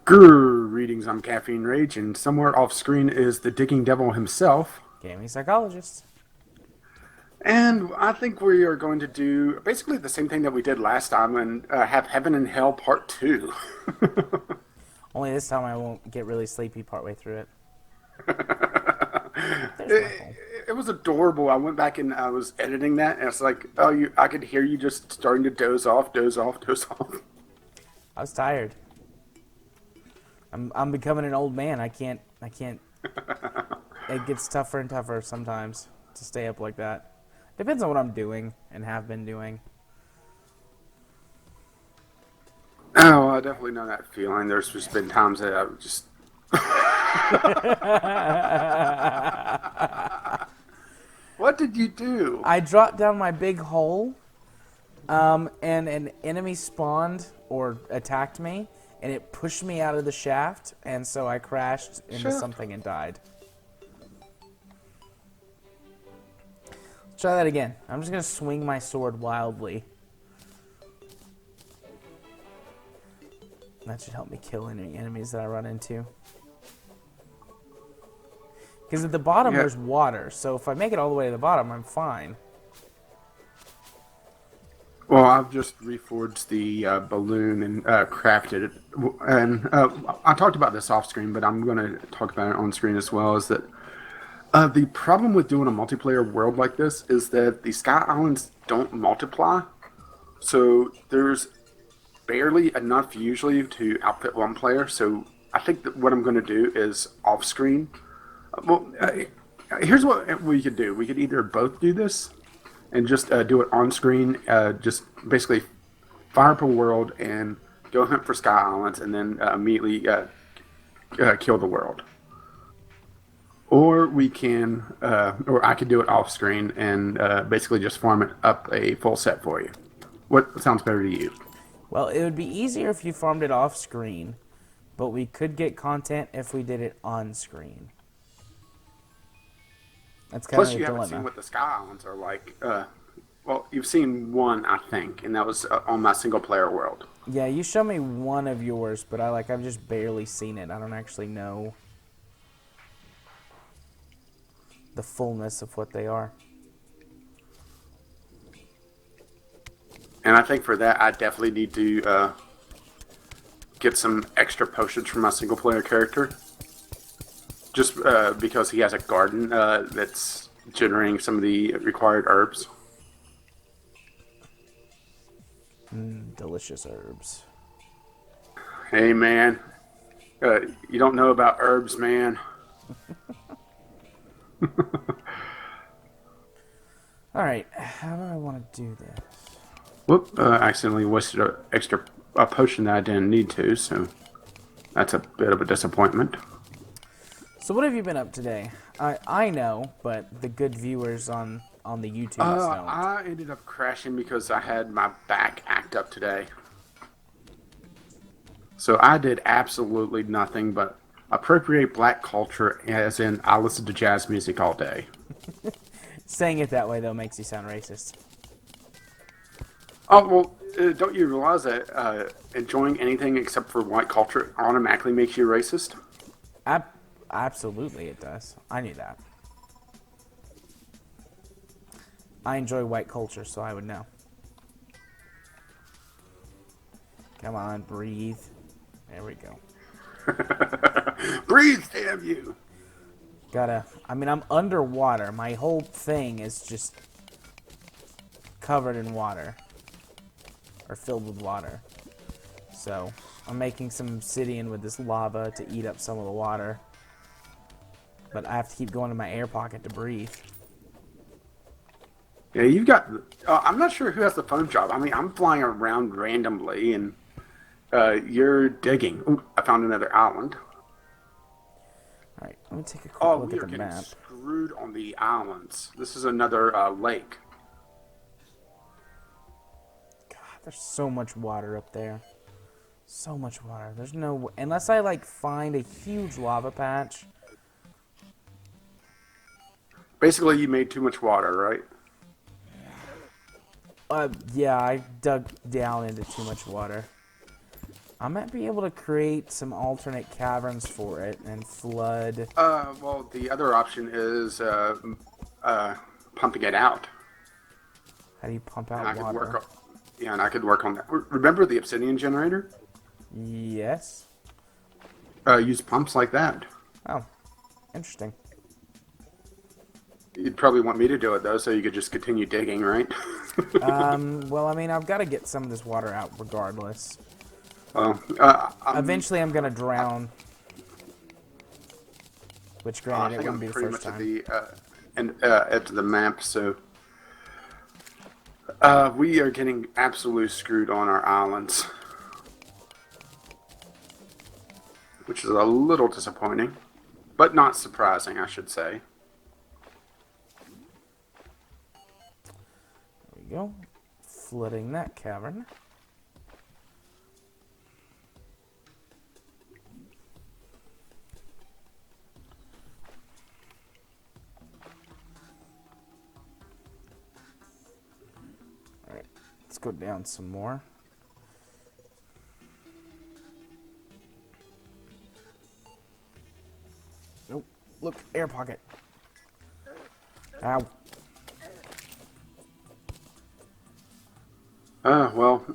Greetings, I'm Caffeine Rage, and somewhere off screen is the digging devil himself. Gaming psychologist. And I think we are going to do basically the same thing that we did last time and have Heaven and Hell Part 2. Only this time I won't get really sleepy partway through it. There's it, my hole. it was adorable. I went back and I was editing that, and it's like, oh, I could hear you just starting to doze off, doze off, doze off. I was tired. I'm becoming an old man. I can't. It gets tougher and tougher sometimes to stay up like that. Depends on what I'm doing and have been doing. Oh, I definitely know that feeling. There's just been times that I just. What did you do? I dropped down my big hole, and an enemy spawned or attacked me, and it pushed me out of the shaft, and so I crashed into Shut up. something and died. Let's try that again. I'm just gonna swing my sword wildly. That should help me kill any enemies that I run into. Because at the bottom Yeah. there's water, so if I make it all the way to the bottom, I'm fine. Well, I've just reforged the balloon and crafted it. And I talked about this off screen, but I'm going to talk about it on screen as well. Is that the problem with doing a multiplayer world like this is that the Sky Islands don't multiply. So there's barely enough usually to outfit one player. So I think that what I'm going to do is off screen. Here's what we could do. We could either both do this and just do it on screen. Just basically fire up a world and go hunt for Sky Islands, and then immediately kill the world. Or we can, or I could do it off screen and basically just farm it up a full set for you. What sounds better to you? Well, it would be easier if you farmed it off screen, but we could get content if we did it on screen. That's kind of Plus, the you haven't seen dilemma. what the Sky Islands are like. Well, you've seen one, I think, and that was on my single player world. Yeah, you show me one of yours, but I've just barely seen it. I don't actually know the fullness of what they are. And I think for that, I definitely need to get some extra potions from my single player character. Just because he has a garden that's generating some of the required herbs. Delicious herbs. Hey, man. You don't know about herbs, man. Alright, how do I want to do this? Whoop, I accidentally wasted an extra potion that I didn't need to, so that's a bit of a disappointment. So what have you been up today? I know, but the good viewers on the YouTubes don't. I ended up crashing because I had my back act up today. So I did absolutely nothing but appropriate black culture, as in I listen to jazz music all day. Saying it that way, though, makes you sound racist. Oh, well, don't you realize that enjoying anything except for white culture automatically makes you racist? Absolutely, it does. I knew that. I enjoy white culture, so I would know. Come on, breathe. There we go. Breathe, damn you! I'm underwater. My whole thing is just covered in water. Or filled with water. So, I'm making some obsidian with this lava to eat up some of the water. But I have to keep going to my air pocket to breathe. Yeah, you've got. I'm not sure who has the phone job. I mean, I'm flying around randomly, and you're digging. Ooh, I found another island. Alright, let me take a quick Oh, look we at are the getting map. screwed on the islands. This is another lake. God, there's so much water up there. So much water. There's no... Unless I, find a huge lava patch. Basically, you made too much water, right? Yeah, I dug down into too much water. I might be able to create some alternate caverns for it and flood. Well, the other option is pumping it out, How do you pump and out I could water? yeah, and I could work on that. Remember the obsidian generator? Yes. Use pumps like that. Oh, interesting. You'd probably want me to do it though, so you could just continue digging, right? Well, I mean, I've got to get some of this water out regardless. Well, Eventually, I'm gonna drown. Which, I granted, it think wouldn't I'm be the pretty first much at time. the edge of the map, so we are getting absolutely screwed on our islands, which is a little disappointing, but not surprising, I should say. There we go. Flooding that cavern. Alright, let's go down some more. Nope. Look, air pocket. Ow. Well,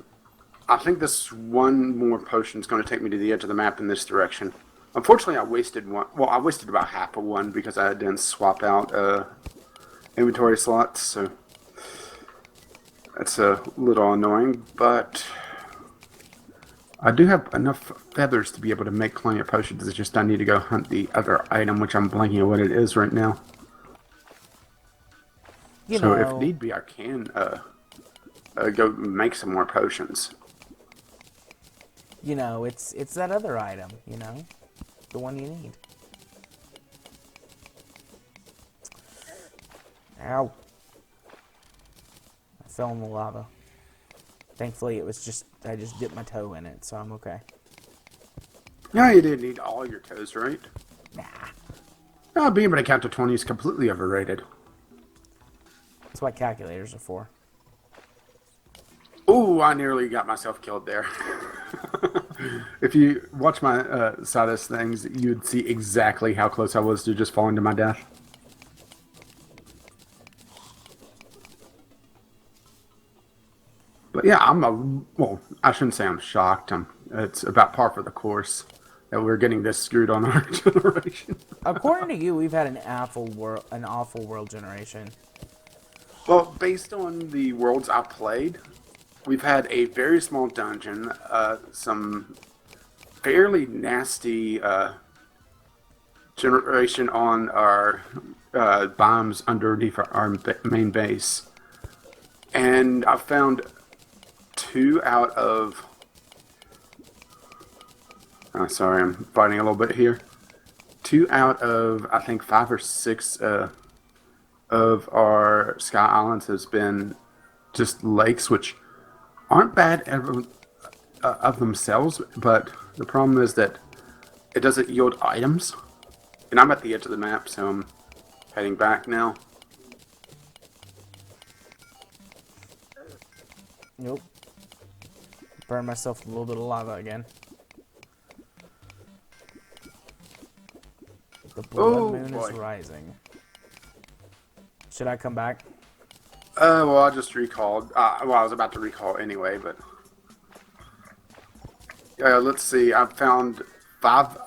I think this one more potion is going to take me to the edge of the map in this direction. Unfortunately, I wasted one. Well, I wasted about half of one because I didn't swap out inventory slots, so that's a little annoying. But I do have enough feathers to be able to make plenty of potions. It's just I need to go hunt the other item, which I'm blanking on what it is right now. You So if know, need be, I can go make some more potions. it's that other item, the one you need. Ow. I fell in the lava. Thankfully, I just dipped my toe in it, so I'm okay. Yeah, you didn't need all your toes, right? Nah. Being able to count to 20 is completely overrated. That's what calculators are for. Ooh, I nearly got myself killed there. If you watch my side of things, you'd see exactly how close I was to just falling to my death. But yeah, well, I shouldn't say I'm shocked. It's about par for the course that we're getting this screwed on our generation. According to you, we've had an awful world generation. Well, based on the worlds I played, we've had a very small dungeon, some fairly nasty generation on our bombs underneath our main base. And I found 2 out of... Oh, sorry, I'm fighting a little bit here. 2 out of, I think, 5 or 6 of our Sky Islands has been just lakes, which aren't bad of themselves, but the problem is that it doesn't yield items. And I'm at the edge of the map, so I'm heading back now. Nope. Burn myself with a little bit of lava again. The blood moon is rising. Should I come back? Well, I just recalled. Well, I was about to recall anyway, but... let's see. I've found 5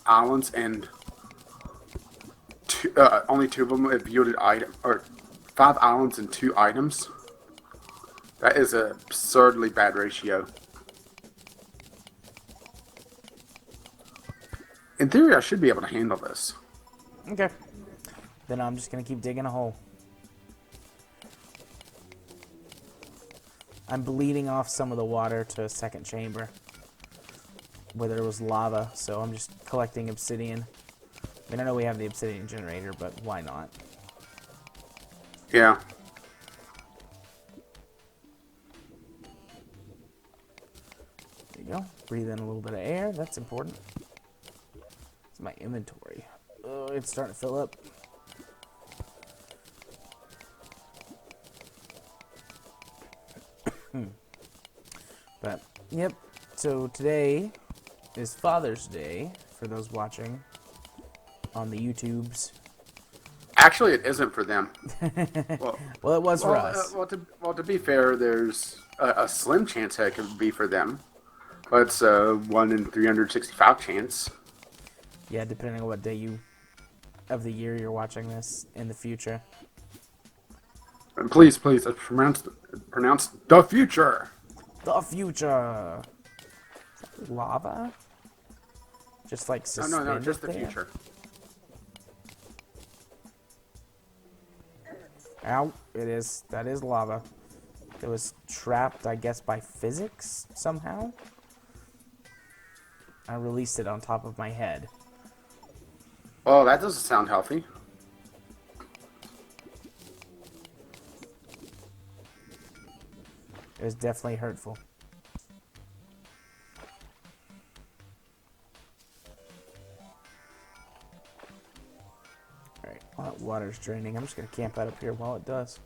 islands, and only 2 of them have yielded item, or 5 islands and 2 items. That is an absurdly bad ratio. In theory, I should be able to handle this. Okay. Then I'm just gonna keep digging a hole. I'm bleeding off some of the water to a second chamber where there was lava, so I'm just collecting obsidian. I mean, I know we have the obsidian generator, but why not? Yeah. There you go. Breathe in a little bit of air. That's important. It's my inventory. Oh, it's starting to fill up. But, yep. So today is Father's Day for those watching on the YouTubes. Actually, it isn't for them. Well, Well, it was for us. to be fair, there's a slim chance that it could be for them, but it's a 1 in 365 chance. Yeah, depending on what day of the year you're watching this in the future. And please, pronounce the future. The future. Lava? Just like No, suspended just the there? future. Ow, it is. That is lava. It was trapped, I guess, by physics somehow. I released it on top of my head. Oh, that doesn't sound healthy. It was definitely hurtful. Alright, while that water's draining, I'm just going to camp out up here while it does.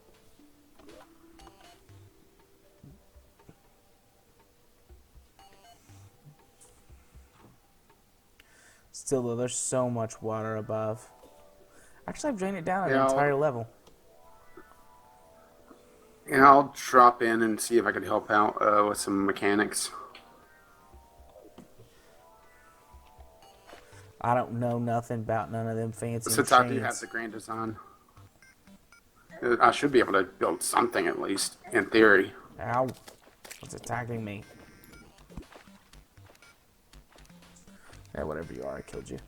Still, though, there's so much water above. Actually, I've drained it down an entire level. And I'll drop in and see if I can help out with some mechanics. I don't know nothing about none of them fancy Since machines. I do have the grand design, I should be able to build something at least, in theory. Ow. What's attacking me? Yeah, whatever you are, I killed you.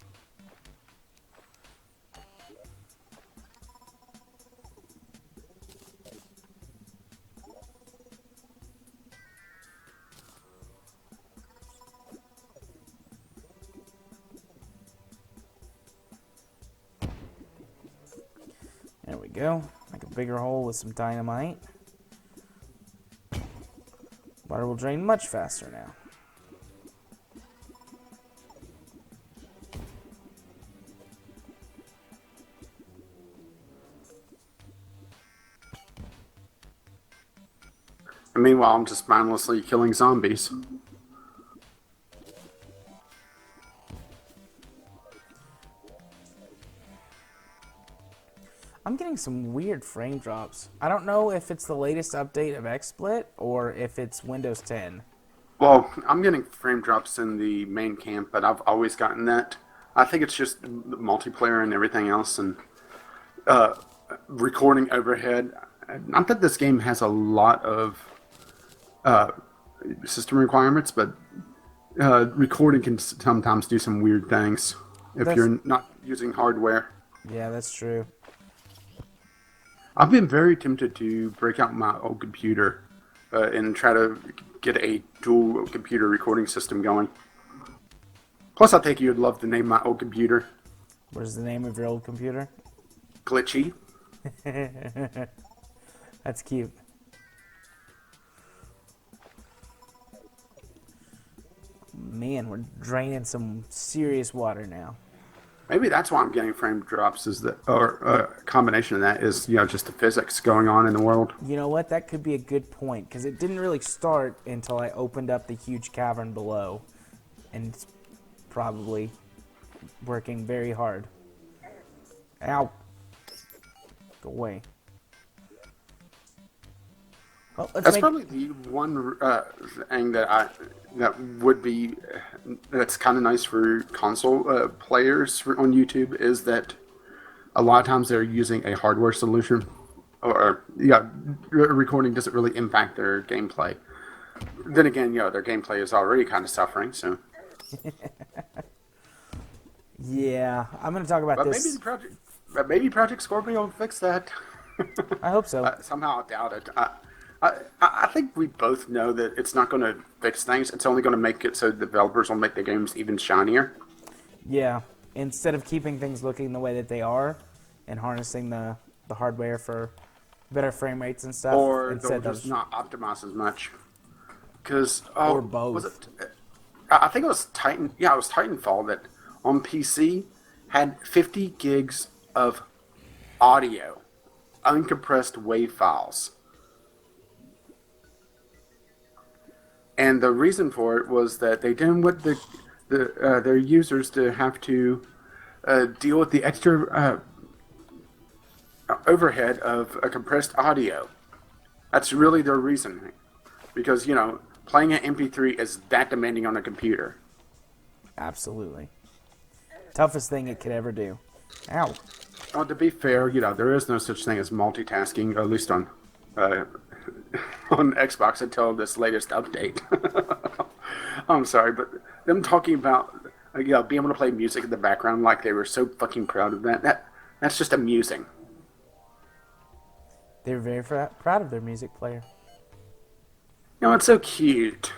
There we go. Make a bigger hole with some dynamite. Water will drain much faster now. And meanwhile, I'm just mindlessly killing zombies. I'm getting some weird frame drops. I don't know if it's the latest update of XSplit or if it's Windows 10. Well, I'm getting frame drops in the main camp, but I've always gotten that. I think it's just multiplayer and everything else, and recording overhead. Not that this game has a lot of system requirements, but recording can sometimes do some weird things if you're not using hardware. Yeah, that's true. I've been very tempted to break out my old computer and try to get a dual computer recording system going. Plus, I think you'd love the name of my old computer. What is the name of your old computer? Glitchy. That's cute. Man, we're draining some serious water now. Maybe that's why I'm getting frame drops, is that, or a combination of that is, just the physics going on in the world. You know what? That could be a good point, because it didn't really start until I opened up the huge cavern below. And it's probably working very hard. Ow. Go away. Well, That's probably the one thing that's kind of nice for console players on YouTube, is that a lot of times they're using a hardware solution, or recording doesn't really impact their gameplay. Then again, their gameplay is already kind of suffering, so. Yeah, I'm going to talk about this. Maybe Project Scorpio will fix that. I hope so. Somehow I doubt it. I think we both know that it's not going to fix things. It's only going to make it so developers will make the games even shinier. Yeah, instead of keeping things looking the way that they are and harnessing the hardware for better frame rates and stuff. Or they'll just not optimize as much. Because or both. Was it? I think it was Titan. Yeah, it was Titanfall that on PC had 50 gigs of audio, uncompressed WAV files. And the reason for it was that they didn't want their users to have to deal with the extra overhead of a compressed audio. That's really their reasoning, because playing an MP3 is that demanding on a computer. Absolutely. Toughest thing it could ever do. Ow. Well, to be fair, there is no such thing as multitasking, at least uh, on Xbox until this latest update. I'm sorry, but them talking about being able to play music in the background like they were so fucking proud of that's just amusing. They're very proud of their music player. It's so cute.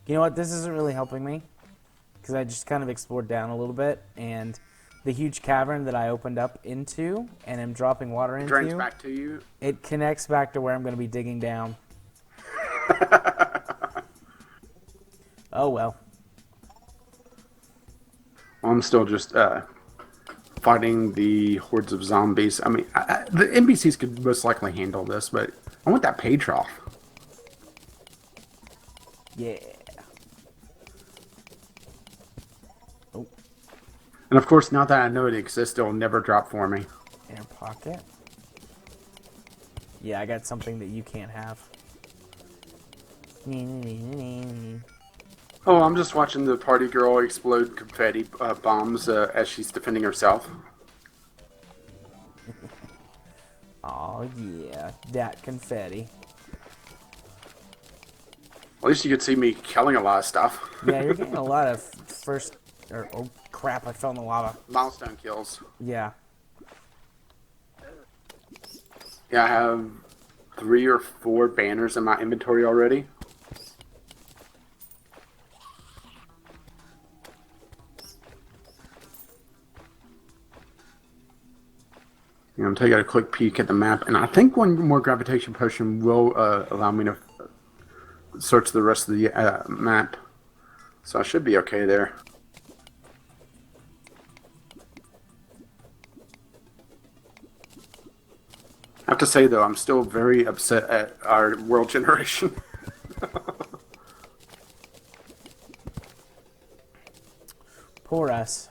You know what? This isn't really helping me because I just kind of explored down a little bit, and the huge cavern that I opened up into and am dropping water into, Drains back to you. It connects back to where I'm going to be digging down. Oh well. I'm still just fighting the hordes of zombies. I mean, the NPCs could most likely handle this, but I want that pay trough. Yeah. Oh. And of course, now that I know it exists, it'll never drop for me. Air pocket. Yeah, I got something that you can't have. Oh, I'm just watching the party girl explode confetti bombs as she's defending herself. Oh yeah, that confetti. At least you could see me killing a lot of stuff. Yeah, you're getting a lot of oh crap, I fell in the lava. Milestone kills. Yeah. Yeah, I have 3 or 4 banners in my inventory already. I'm taking a quick peek at the map, and I think one more gravitation potion will allow me to search the rest of the map. So I should be okay there. I have to say, though, I'm still very upset at our world generation. Poor us.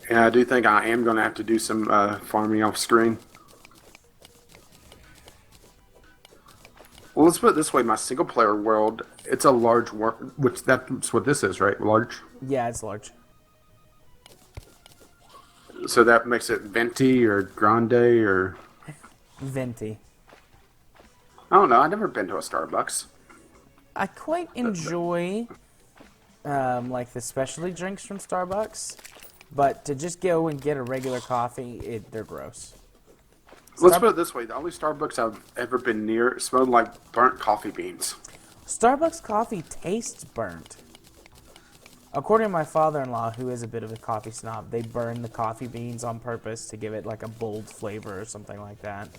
Yeah, I do think I am going to have to do some farming off screen. Well, let's put it this way. My single-player world, it's a large world, which that's what this is, right? Large? Yeah, it's large. So that makes it venti or grande or... Venti. I don't know. I've never been to a Starbucks. I quite enjoy like the specialty drinks from Starbucks, but to just go and get a regular coffee, they're gross. Let's put it this way. The only Starbucks I've ever been near smelled like burnt coffee beans. Starbucks coffee tastes burnt. According to my father-in-law, who is a bit of a coffee snob, they burn the coffee beans on purpose to give it like a bold flavor or something like that.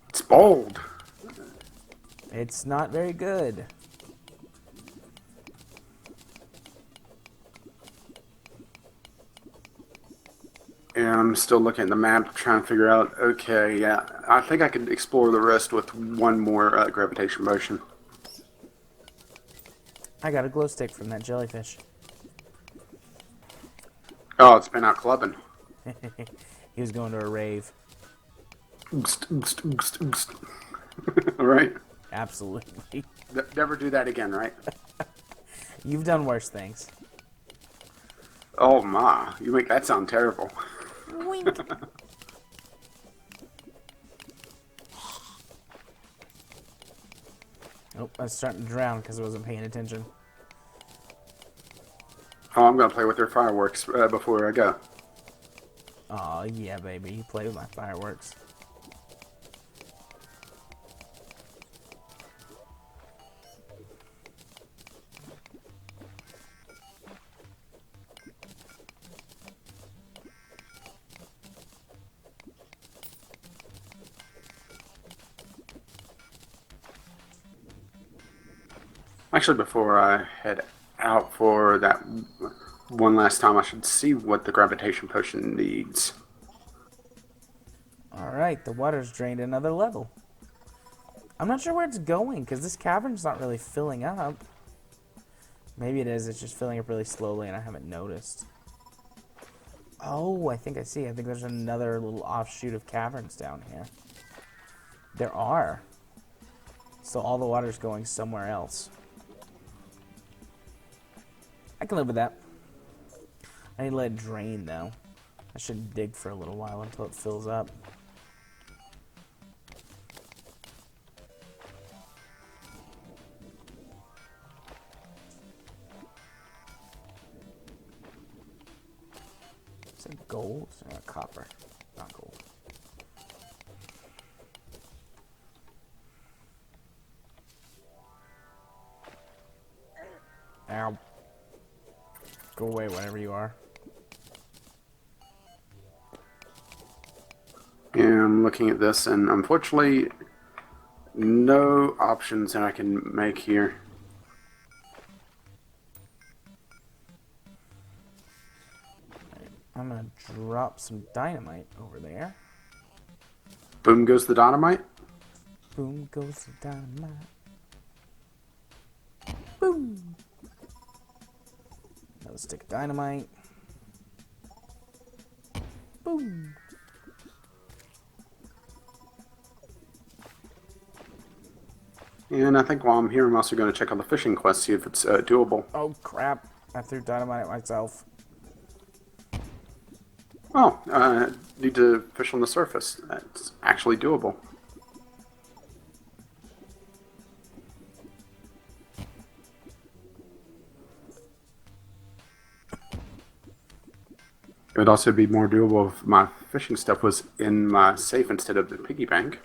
It's bold. It's not very good. And I'm still looking at the map, trying to figure out, okay, yeah, I think I could explore the rest with one more gravitation motion. I got a glow stick from that jellyfish. Oh, it's been out clubbing. He was going to a rave. Right? Absolutely. Never do that again, right? You've done worse things. Oh my, you make that sound terrible. Wink. Oh, I was starting to drown because I wasn't paying attention. Oh, I'm gonna play with their fireworks before I go. Oh yeah, baby, you play with my fireworks. Actually, before I head out for that one last time, I should see what the gravitation potion needs. All right. Alright, the water's drained another level. I'm not sure where it's going, because this cavern's not really filling up. Maybe it is, it's just filling up really slowly and I haven't noticed. Oh, I think I see. I think there's another little offshoot of caverns down here. There are. So all the water's going somewhere else. I can live with that. I need to let it drain, though. I should dig for a little while until it fills up. Is it gold? Copper, not gold. Ow. Go away, whatever you are. Yeah, I'm looking at this, and unfortunately, no options that I can make here. I'm gonna drop some dynamite over there. Boom goes the dynamite. Boom goes the dynamite. Boom! Another stick of dynamite. Boom! And I think while I'm here, I'm also going to check on the fishing quest, see if it's doable. Oh crap! I threw dynamite at myself. Oh, need to fish on the surface. That's actually doable. It would also be more doable if my fishing stuff was in my safe instead of the piggy bank.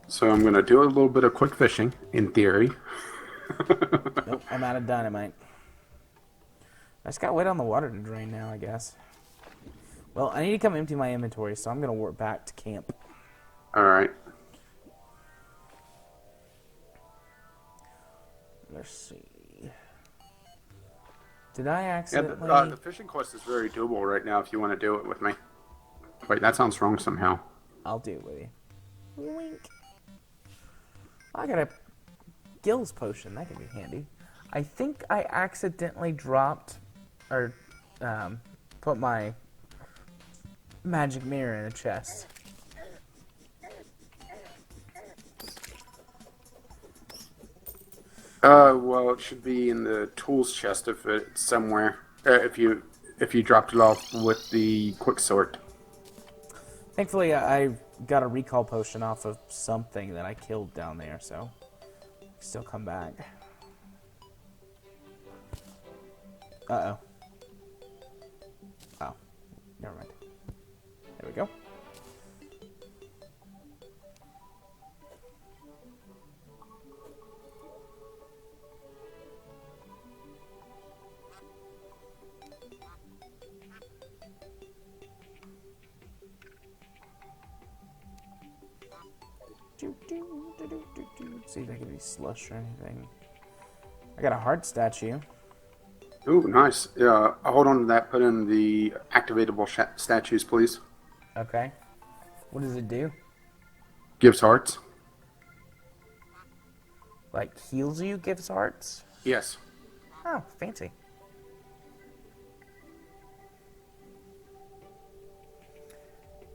So I'm going to do a little bit of quick fishing, in theory. Nope, I'm out of dynamite. I just gotta wait on the water to drain now, I guess. Well, I need to come empty my inventory, so I'm gonna warp back to camp. Alright. Let's see. Did I Yeah, accidentally... the fishing quest is very doable right now if you want to do it with me. Wait, that sounds wrong somehow. I'll do it with you. Wink. I got a gills potion. That could be handy. I think I accidentally dropped or put my magic mirror in a chest. Well, it should be in the tools chest if it's somewhere. If you dropped it off with the quick sort. Thankfully, I got a recall potion off of something that I killed down there, so I can still come back. Uh-oh. Oh. Never mind. There we go. See if I can be slush or anything. I got a heart statue. Ooh, nice. Yeah, hold on to that. Put in the activatable statues, please. Okay. What does it do? Gives hearts. Like heals you, gives hearts? Yes. Oh, fancy.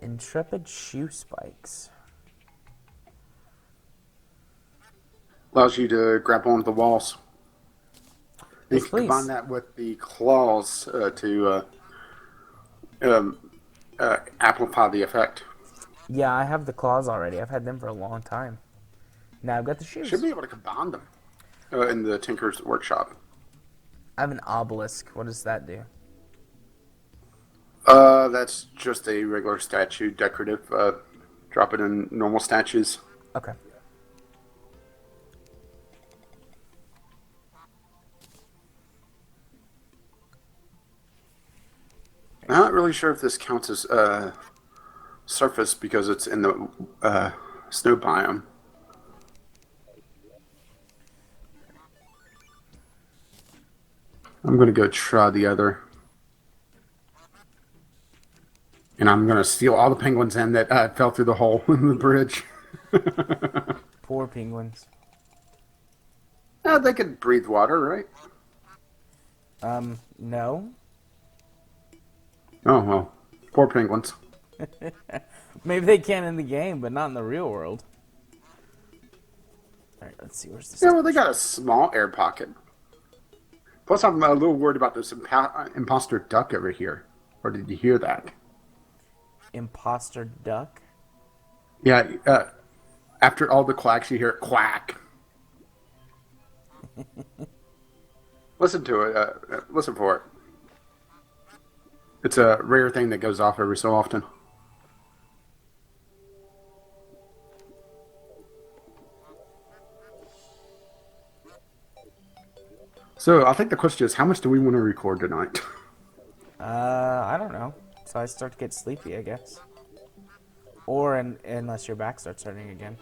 Intrepid shoe spikes. Allows you to grab onto the walls. You Yes, can please. combine that with the claws to amplify the effect. Yeah, I have the claws already. I've had them for a long time. Now I've got the shoes. Should be able to combine them in the Tinker's Workshop. I have an obelisk. What does that do? That's just a regular statue, decorative. Drop it in normal statues. Okay. I'm not really sure if this counts as surface because it's in the snow biome. I'm going to go try the other. And I'm gonna steal all the penguins in that fell through the hole in the bridge. Poor penguins. They could breathe water, right? No. Oh well, poor penguins. Maybe they can in the game, but not in the real world. Alright, let's see. Where's the Yeah, well, they statue? got a small air pocket. Plus, I'm a little worried about this imposter duck over here. Or did you hear that? Imposter duck? Yeah, after all the quacks, you hear quack. Listen to it. Listen for it. It's a rare thing that goes off every so often. So I think the question is, how much do we want to record tonight? I don't know. So I start to get sleepy, I guess. Or unless your back starts hurting again.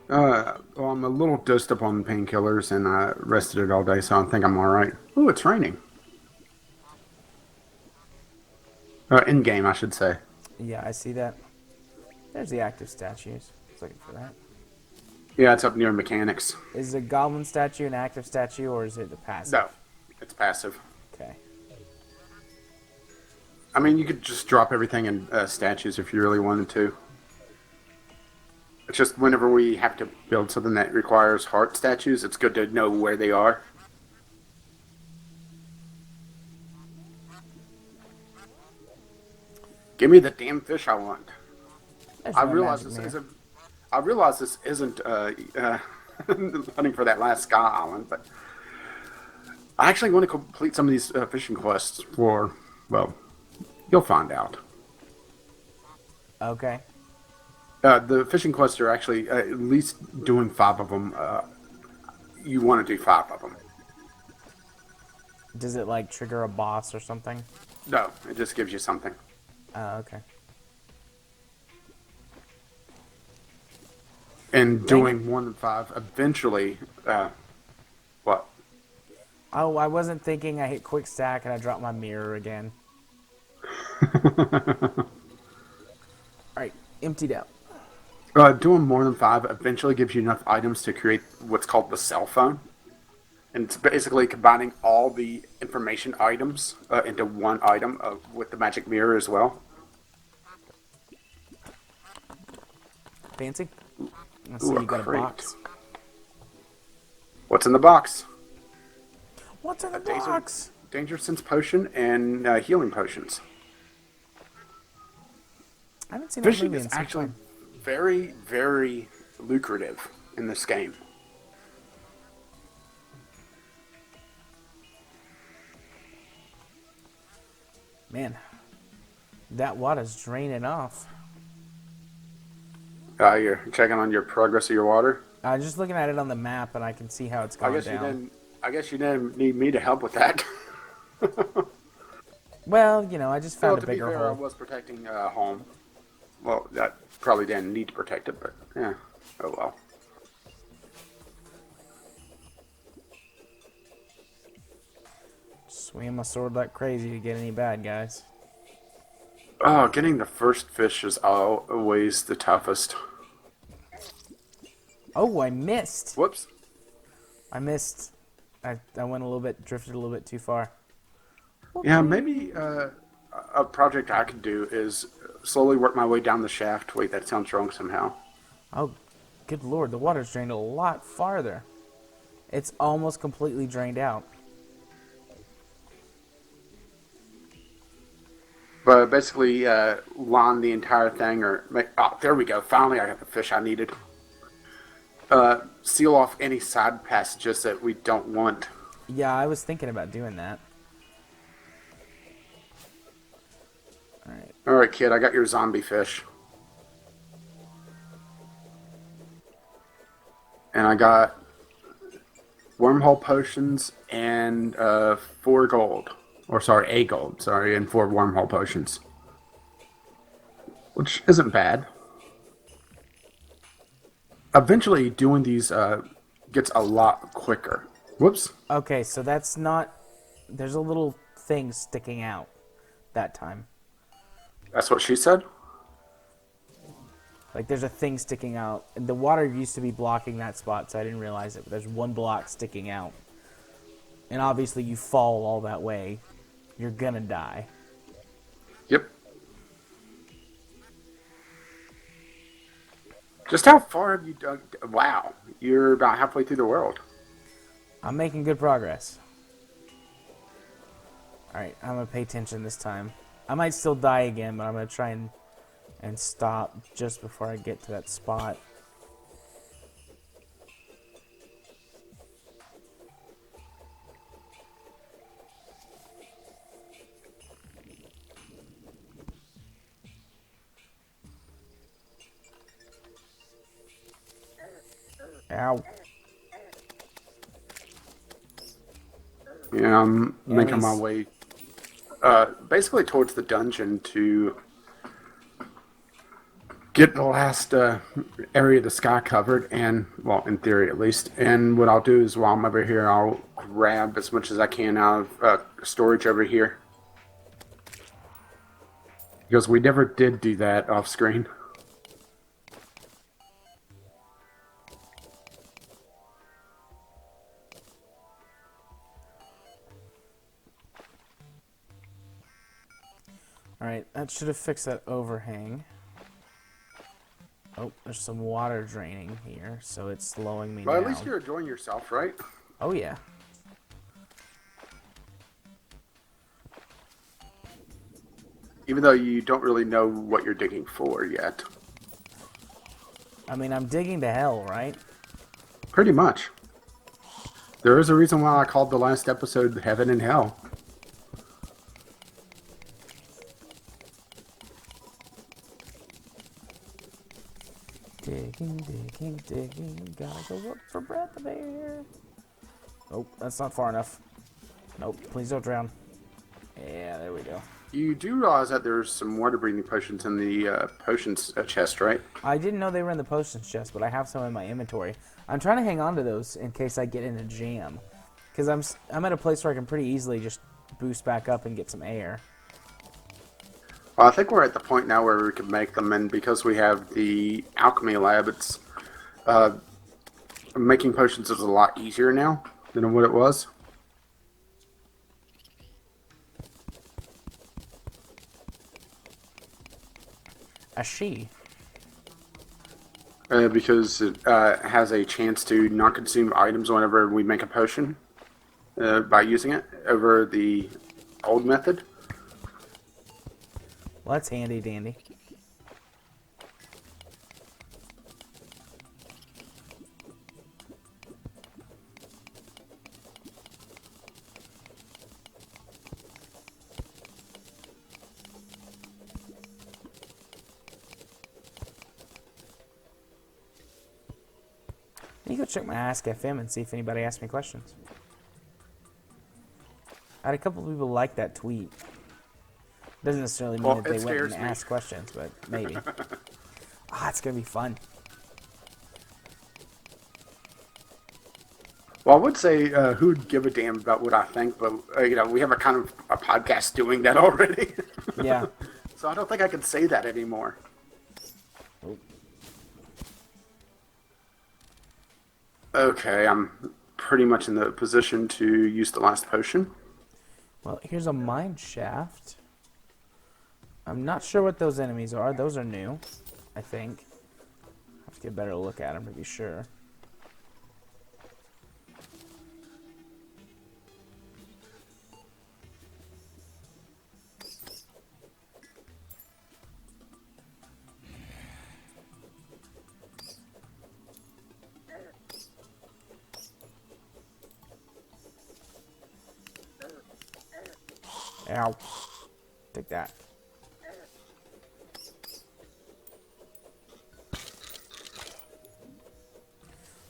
Well, I'm a little dosed up on painkillers and I rested it all day, so I think I'm all right. Oh, it's raining. In game, I should say. Yeah, I see that. There's the active statues. I was looking for that. Yeah, it's up near mechanics. Is the goblin statue an active statue, or is it the passive? No, it's passive. Okay. I mean, you could just drop everything in statues if you really wanted to. It's just whenever we have to build something that requires heart statues, it's good to know where they are. Give me the damn fish I want. There's I no realize magic this mirror. isn't. I realize this isn't hunting for that last sky island, but I actually want to complete some of these fishing quests for. Well, you'll find out. Okay. The fishing quests are actually at least doing 5 of them. You want to do 5 of them. Does it like trigger a boss or something? No, it just gives you something. Oh, okay. And Dang doing more than 5, eventually, what? Oh, I wasn't thinking. I hit quick stack and I dropped my mirror again. Alright, emptied out. Doing more than 5 eventually gives you enough items to create what's called the cell phone. And it's basically combining all the information items into one item with the magic mirror as well. Fancy? Let's Ooh, see, a you got a crate. box. What's in the box? What's in the Danger, box? danger sense potion and healing potions. I haven't seen that Fishing movie is in some actually time. very, very lucrative in this game. Man, that water's draining off. You're checking on your progress of your water. Just looking at it on the map, and I can see how it's I gone guess down. you didn't. I guess you didn't need me to help with that. Well, you know, I just Well, found a to be bigger fair, I hole. was protecting home. Well, that probably didn't need to protect it, but yeah. Oh well. Swing my sword like crazy to get any bad guys. Oh, getting the first fish is always the toughest. Oh, I missed. Whoops. I missed. I went a little bit, drifted a little bit too far. Yeah, maybe a project I could do is slowly work my way down the shaft. Wait, that sounds wrong somehow. Oh, good lord, the water's drained a lot farther. It's almost completely drained out. But basically, line the entire thing, or make. Oh, there we go. Finally, I got the fish I needed. Seal off any side passages that we don't want. Yeah, I was thinking about doing that. Alright. All right, kid, I got your zombie fish. And I got wormhole potions and 4 gold. Or, sorry, a gold, sorry, and 4 wormhole potions. Which isn't bad. Eventually, doing these gets a lot quicker. Whoops. Okay, so that's not... There's a little thing sticking out that time. That's what she said? Like there's a thing sticking out. And the water used to be blocking that spot, so I didn't realize it. But there's one block sticking out. And obviously you fall all that way, you're gonna die. Yep. Just how far have you dug? Wow, you're about halfway through the world. I'm making good progress. Alright, I'm gonna pay attention this time. I might still die again, but I'm gonna try and stop just before I get to that spot. Ow. Yeah, I'm making my Enemies. way basically towards the dungeon to get the last area of the sky covered, and, well, in theory at least. And what I'll do is while I'm over here, I'll grab as much as I can out of storage over here. Because we never did do that off screen. Alright, that should have fixed that overhang. Oh, there's some water draining here, so it's slowing me Well, at down. least you're enjoying yourself, right? Oh, yeah. Even though you don't really know what you're digging for yet. I mean, I'm digging to hell, right? Pretty much. There is a reason why I called the last episode Heaven and Hell. Digging, digging, digging. Gotta go look for breath of air. Oh, that's not far enough. Nope, please don't drown. Yeah, there we go. You do realize that there's some water breathing potions in the potions chest, right? I didn't know they were in the potions chest, but I have some in my inventory. I'm trying to hang on to those in case I get in a jam. Because I'm at a place where I can pretty easily just boost back up and get some air. Well, I think we're at the point now where we can make them, and because we have the alchemy lab, it's making potions is a lot easier now than what it was. A she. Because it has a chance to not consume items whenever we make a potion by using it over the old method. Well, that's handy dandy. You go check my Ask FM and see if anybody asked me questions. I had a couple people like that tweet. Doesn't necessarily mean that they went and asked questions, but maybe. It's gonna be fun. Well, I would say who'd give a damn about what I think, but we have a kind of a podcast doing that already. Yeah. So I don't think I can say that anymore. Oh. Okay, I'm pretty much in the position to use the last potion. Well, here's a mine shaft. I'm not sure what those enemies are. Those are new, I think. Have to get a better look at them to be sure. Ow. Take that.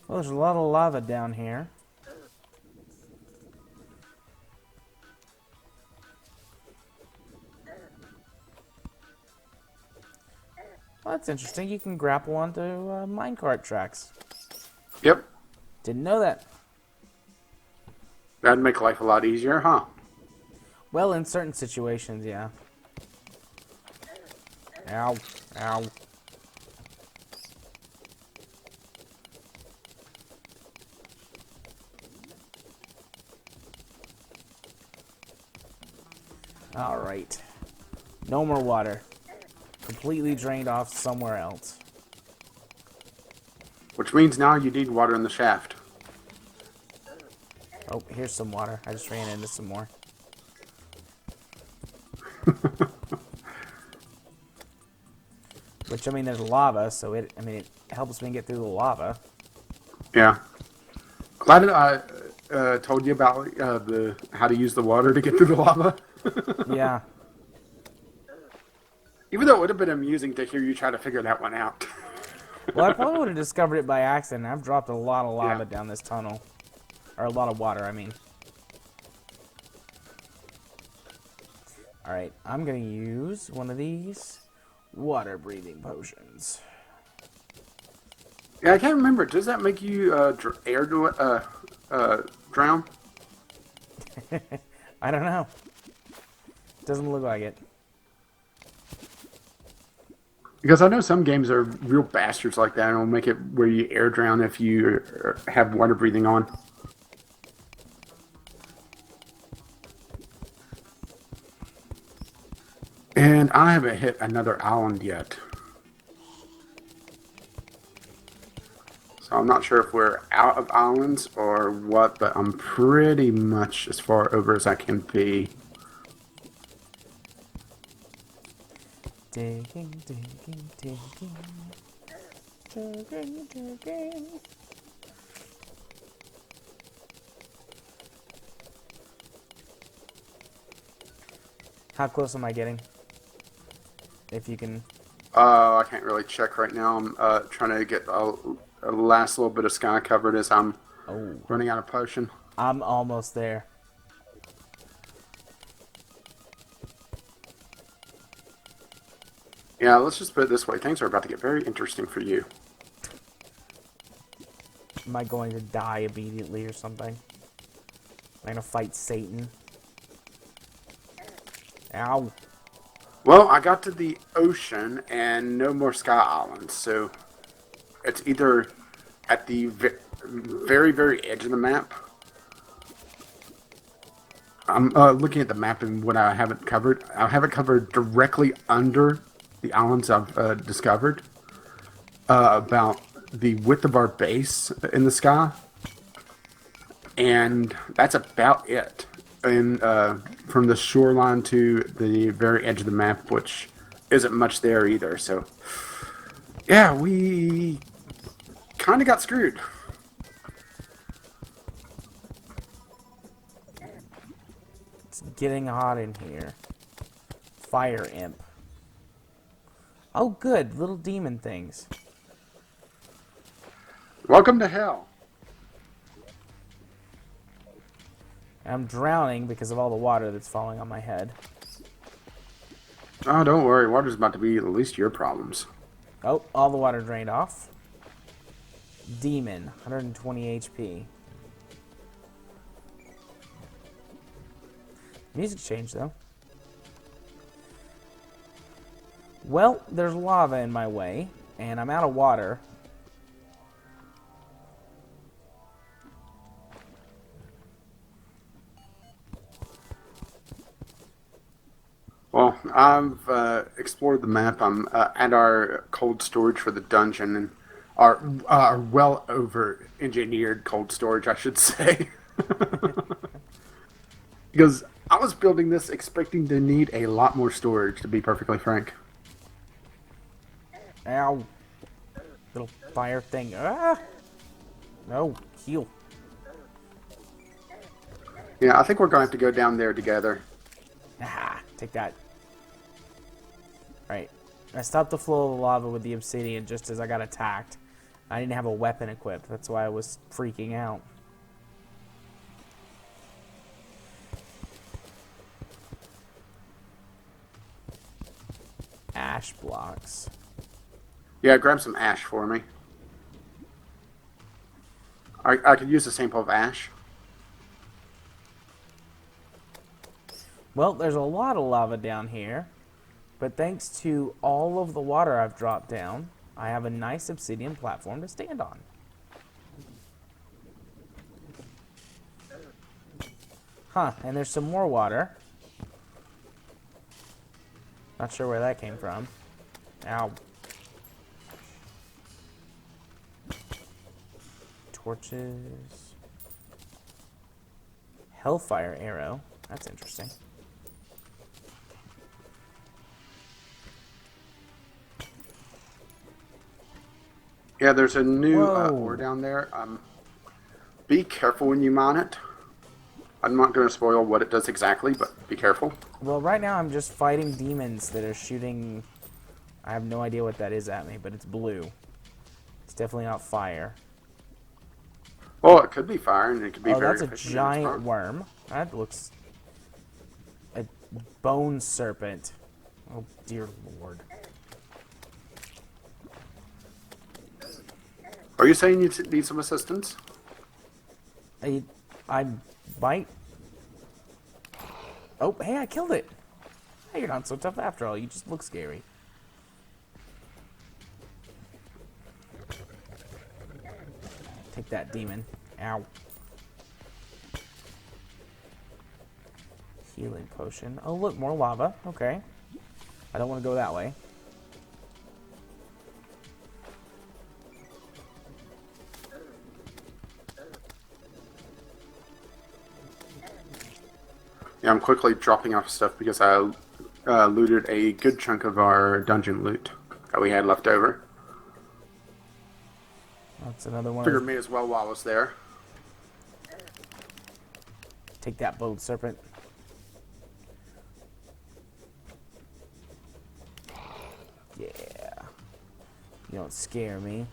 Well, there's a lot of lava down here. Well, that's interesting. You can grapple onto minecart tracks. Yep, Didn't know that. that'd make life a lot easier, huh? Well, in certain situations, yeah. Ow. Ow. Alright. No more water. Completely drained off somewhere else. Which means now you need water in the shaft. Oh, here's some water. I just ran into some more. Which, I mean, there's lava, so it helps me get through the lava. Yeah. Glad that I told you about the how to use the water to get through the lava. Yeah. Even though it would have been amusing to hear you try to figure that one out. Well, I probably would have discovered it by accident. I've dropped a lot of lava Yeah. down this tunnel. Or a lot of water, I mean. Alright, I'm going to use one of these water-breathing potions. Yeah, I can't remember. Does that make you drown? I don't know. Doesn't look like it. Because I know some games are real bastards like that and will make it where you air drown if you have water breathing on. And I haven't hit another island yet. So I'm not sure if we're out of islands or what, but I'm pretty much as far over as I can be. Digging, digging, digging. Digging, digging. How close am I getting? If you can... I can't really check right now. I'm trying to get a last little bit of sky covered as I'm running out of potion. I'm almost there. Yeah, let's just put it this way. Things are about to get very interesting for you. Am I going to die immediately or something? Am I going to fight Satan? Ow. Well, I got to the ocean and no more sky islands, so it's either at the very, very edge of the map. I'm looking at the map and what I haven't covered. I haven't covered directly under the islands I've discovered. About the width of our base in the sky. And that's about it. And from the shoreline to the very edge of the map, which isn't much there either. So, yeah, we kind of got screwed. It's getting hot in here. Fire imp. Oh, good. Little demon things. Welcome to hell. I'm drowning because of all the water that's falling on my head. Oh, don't worry. Water's about to be the least of your problems. Oh, all the water drained off. Demon, 120 HP. Music changed, though. Well, there's lava in my way, and I'm out of water. Well, I've explored the map. I'm at our cold storage for the dungeon, and our well over engineered cold storage, I should say. Because I was building this expecting to need a lot more storage, to be perfectly frank. Ow. Little fire thing. Ah! No, heal. Yeah, I think we're going to have to go down there together. Ah, take that. Alright. I stopped the flow of the lava with the obsidian just as I got attacked. I didn't have a weapon equipped. That's why I was freaking out. Ash blocks. Yeah, grab some ash for me. I could use a sample of ash. Well, there's a lot of lava down here. But thanks to all of the water I've dropped down, I have a nice obsidian platform to stand on. Huh, and there's some more water. Not sure where that came from. Ow. Torches. Hellfire arrow. That's interesting. Yeah, there's a new Whoa. ore down there. Be careful when you mine it. I'm not going to spoil what it does exactly, but be careful. Well, right now I'm just fighting demons that are shooting... I have no idea what that is at me, but it's blue. It's definitely not fire. Well, it could be fire, and it could be Oh, very that's a efficient in its giant burn. worm. That looks... A bone serpent. Oh, dear lord. Are you saying you need some assistance? I might... Oh, hey, I killed it. Hey, you're not so tough after all. You just look scary. Take that, demon. Ow. Healing potion. Oh, look, more lava. Okay. I don't want to go that way. Yeah, I'm quickly dropping off stuff because I looted a good chunk of our dungeon loot that we had left over. That's another one of Figured those. me as well while I was there. Take that, bone serpent. Yeah. You don't scare me.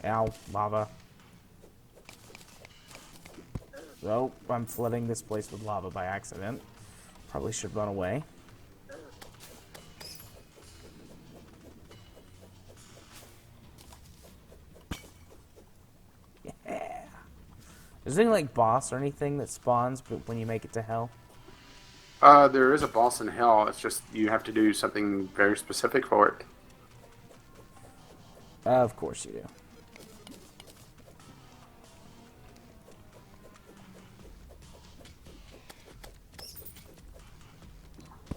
Ow, lava. Oh, I'm flooding this place with lava by accident. Probably should run away. Yeah. Is there any like boss or anything that spawns when you make it to hell? There is a boss in hell. It's just you have to do something very specific for it. Of course you do.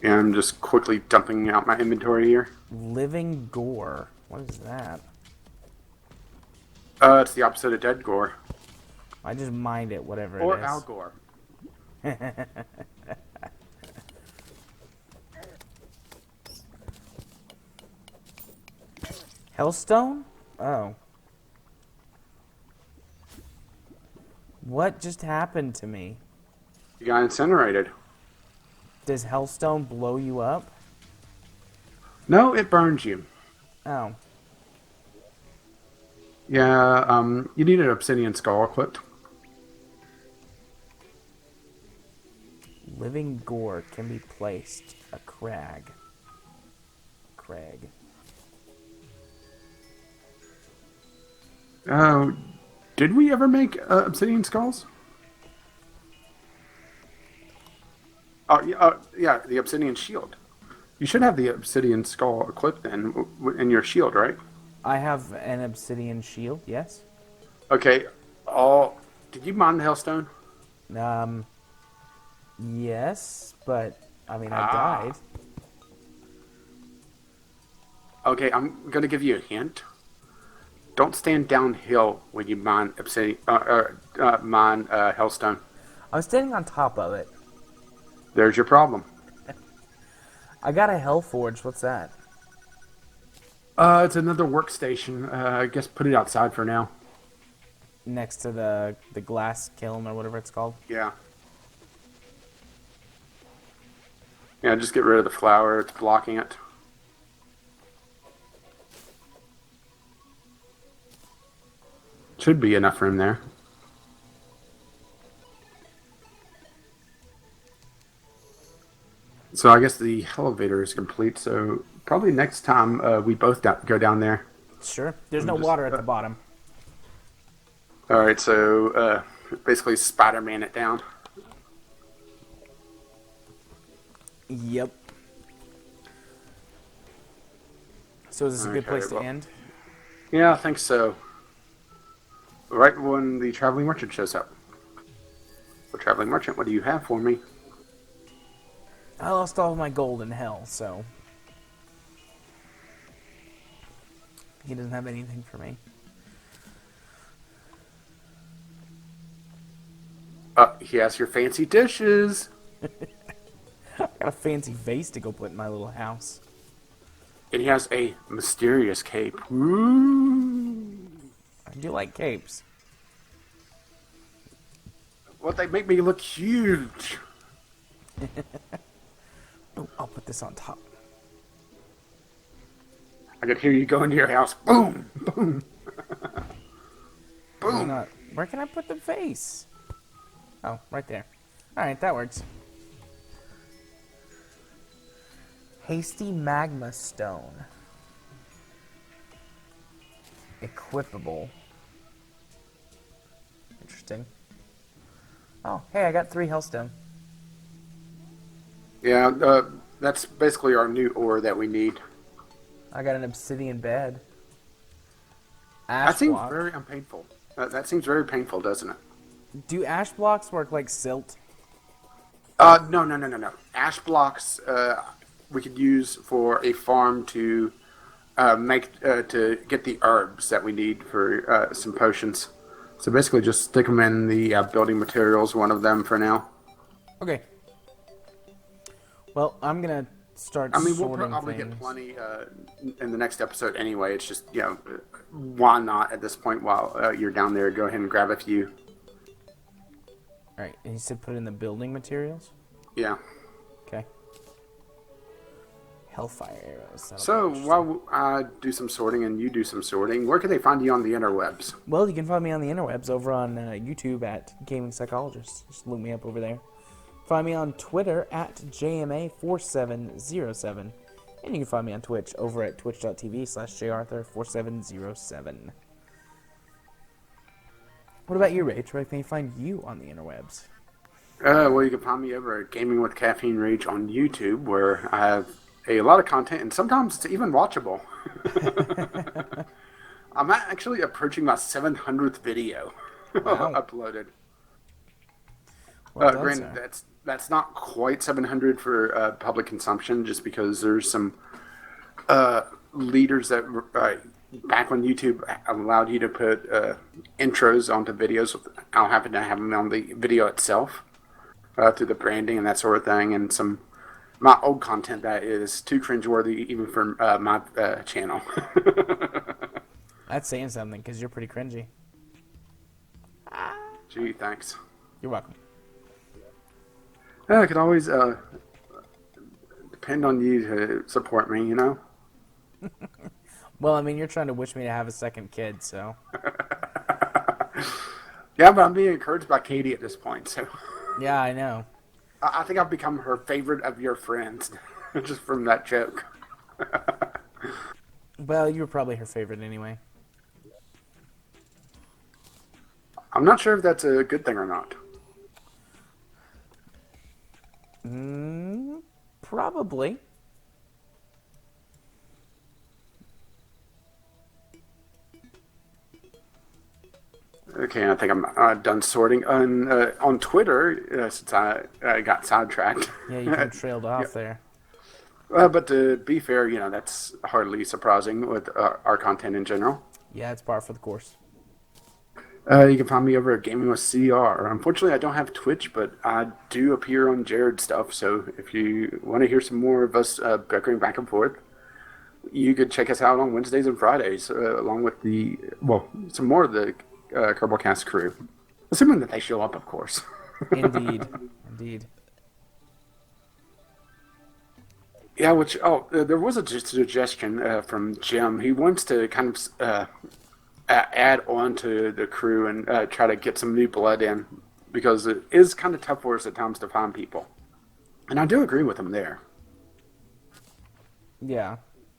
And I'm just quickly dumping out my inventory here. Living gore. What is that? It's the opposite of dead gore. I just mind it, whatever Or it Al is. Gore. Hellstone? Oh. What just happened to me? You got incinerated. Does Hellstone blow you up? No, it burns you. Oh. Yeah, you need an obsidian skull equipped. Living gore can be placed. A crag. Crag. Did we ever make obsidian skulls? Oh, yeah, the obsidian shield. You should have the obsidian skull equipped in your shield, right? I have an obsidian shield, yes. Okay. Did you mine the hellstone? Yes, but I mean, I Ah. died. Okay, I'm gonna give you a hint. Don't stand downhill when you mine obsidian, mine hellstone. I was standing on top of it. There's your problem. I got a hell forge. What's that? It's another workstation. I guess put it outside for now. Next to the glass kiln or whatever it's called. Yeah. Yeah, just get rid of the flower. It's blocking it. Should be enough room there. So I guess the elevator is complete. So probably next time we both go down there. Sure. There's no I'm just, water at the bottom. all right. So basically, Spider-Man it down. Yep. So is this a good Okay. place to Well, end? yeah, I think so. Right when the traveling merchant shows up. The traveling merchant, what do you have for me? I lost all of my gold in hell, so he doesn't have anything for me. He has your fancy dishes. I got a fancy vase to go put in my little house. And he has a mysterious cape. Ooh. I do like capes. Well, they make me look huge. Oh, I'll put this on top. I could hear you go into your house. Boom, boom, Why boom. not? Where can I put the vase? Oh, right there. Alright, that works. Hasty magma stone. Equipable. Interesting. Oh, hey, I got 3 hellstone. Yeah, that's basically our new ore that we need. I got an obsidian bed. That Ash seems block. very unpainful. That seems very painful, doesn't it? Do ash blocks work like silt? No, no, no, no, no. Ash blocks we could use for a farm to make to get the herbs that we need for some potions. So basically, just stick them in the building materials. One of them for now. Okay. Well, I'm gonna start I mean, we'll sorting probably things. get plenty in the next episode anyway. It's just why not at this point while you're down there? Go ahead and grab a few. Alright, and you said put in the building materials? Yeah. Okay. Hellfire arrows. That'll So be interesting. while I do some sorting and you do some sorting, where can they find you on the interwebs? Well, you can find me on the interwebs over on YouTube at Gaming Psychologist. Just look me up over there. Find me on Twitter at JMA4707. And you can find me on Twitch over at twitch.tv/jarthur4707. What about you, Rach? Where can you find you on the interwebs? Well, you can find me over at Gaming with Caffeine Rage on YouTube, where I have a lot of content, and sometimes it's even watchable. I'm actually approaching my 700th video Wow. uploaded. Well done, Granted, sir. that's not quite 700 for public consumption, just because there's some leaders that back when YouTube allowed you to put intros onto videos, I'll happen to have them on the video itself through the branding and that sort of thing, and some my old content that is too cringeworthy even for my channel. That's saying something, because you're pretty cringy. Gee, thanks. You're welcome. I could always depend on you to support me, you know? Well, I mean, you're trying to wish me to have a second kid, so... Yeah, but I'm being encouraged by Katie at this point, so Yeah, I know. I think I've become her favorite of your friends just from that joke. Well, you were probably her favorite anyway. I'm not sure if that's a good thing or not. Probably. Okay, I think I'm done sorting. On Twitter, since I got sidetracked. Yeah, you kind of trailed off there. But to be fair, that's hardly surprising with our content in general. Yeah, it's par for the course. You can find me over at Gaming with CR. Unfortunately, I don't have Twitch, but I do appear on Jared stuff. So if you want to hear some more of us bickering back and forth, you could check us out on Wednesdays and Fridays, along with some more of the Kerbalcast crew. Assuming that they show up, of course. Indeed. Indeed. Yeah, there was a suggestion from Jim. He wants to kind of add on to the crew and try to get some new blood in, because it is kind of tough for us at times to find people. And I do agree with him there. Yeah.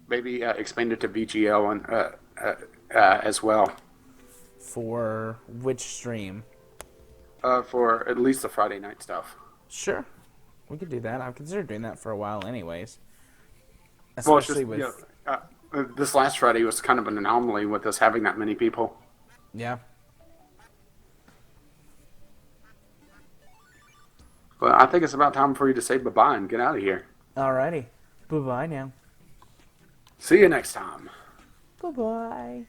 Maybe expand it to VGL and as well For which stream? for at least the Friday night stuff. Sure. We could do that. I've considered doing that for a while, anyways. Well, it's just Especially with. this last Friday was kind of an anomaly with us having that many people. Yeah. But I think it's about time for you to say bye bye and get out of here. Alrighty. Bye bye now. See you next time. Bye bye.